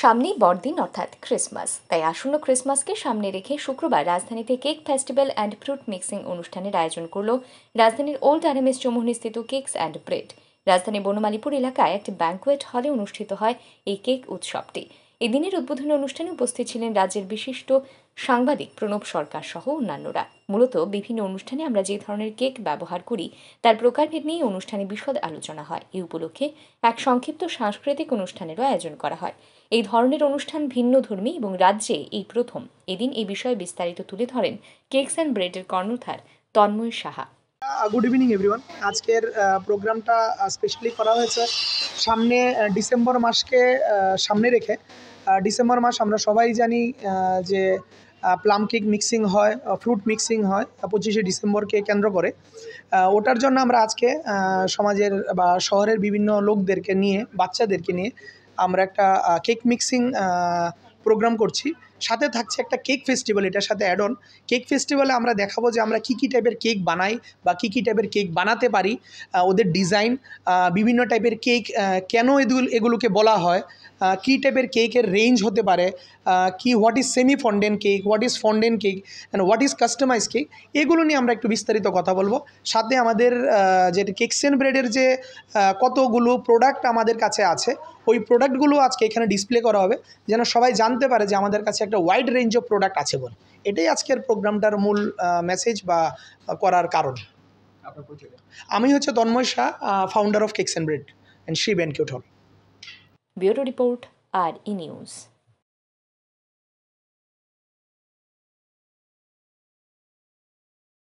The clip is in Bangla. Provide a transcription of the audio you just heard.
সামনেই বড়দিন অর্থাৎ ক্রিসমাস, তাই আসন্ন ক্রিসমাসকে সামনে রেখে শুক্রবার রাজধানীতে cake festival and fruit mixing অনুষ্ঠানের আয়োজন করল রাজধানীর ওল্ড আরএমএস চৌমুহনীস্থিত কেকস অ্যান্ড ব্রেড। রাজধানীর বনমালীপুর এলাকায় একটি ব্যাঙ্কোয়েট হলে অনুষ্ঠিত হয় এই কেক উৎসবটি। এই দিনের উদ্বোধনী অনুষ্ঠানে উপস্থিত ছিলেন রাজ্যের বিশিষ্ট সাংবাদিক প্রণব সরকার সহ অন্যান্যরা। মূলত বিভিন্ন অনুষ্ঠানে আমরা যে ধরনের কেক ব্যবহার করি তার প্রকারভেদ নিয়ে অনুষ্ঠানে বিশদ আলোচনা হয়। এই উপলক্ষে এক সংক্ষিপ্ত সাংস্কৃতিক অনুষ্ঠানেরও আয়োজন করা হয়। এই ধরনের অনুষ্ঠান ভিন্নধর্মী এবং রাজ্যে এই প্রথম। এদিন এই বিষয়ে বিস্তারিত তুলে ধরেন কেকস অ্যান্ড ব্রেডের কর্ণধার Tanmoy Saha. Good evening everyone. আজকের প্রোগ্রামটা স্পেশালি করা হয়েছে সামনে ডিসেম্বর মাসকে সামনে রেখে। ডিসেম্বর মাস আমরা সবাই জানি যে প্লাম কেক মিক্সিং হয়, ফ্রুট মিক্সিং হয় 25শে ডিসেম্বরকে কেন্দ্র করে। ওটার জন্য আমরা আজকে সমাজের বা শহরের বিভিন্ন লোকদেরকে নিয়ে, বাচ্চাদেরকে নিয়ে আমরা একটা কেক মিক্সিং প্রোগ্রাম করছি। সাথে থাকছে একটা কেক ফেস্টিভ্যাল, এটার সাথে অ্যাড অন। কেক ফেস্টিভ্যালে আমরা দেখাবো যে আমরা কী কী টাইপের কেক বানাই বা কী কী টাইপের কেক বানাতে পারি, ওদের ডিজাইন, বিভিন্ন টাইপের কেক কেন এগুলোকে বলা হয়, কী টাইপের কেকের রেঞ্জ হতে পারে, what is semi fondant cake, what is fondant cake and what is customize cake, এগুলো নিয়ে আমরা একটু বিস্তারিত কথা বলবো। সাথে আমাদের যেটা কেকস অ্যান্ড ব্রেডের যে কতগুলো প্রোডাক্ট আমাদের কাছে আছে, ওই প্রোডাক্টগুলো আজকে এখানে ডিসপ্লে করা হবে, যেন সবাই জানতে পারে যে আমাদের কাছে একটা ওয়াইড রেঞ্জ অফ প্রোডাক্ট আছে বলে। এটাই আজকের প্রোগ্রামটার মূল মেসেজ বা করার কারণ। আমি হচ্ছে Tanmoy Shah, founder of cakes and bread and Shri banquet hall. Bureau report, আর ই নিউজ।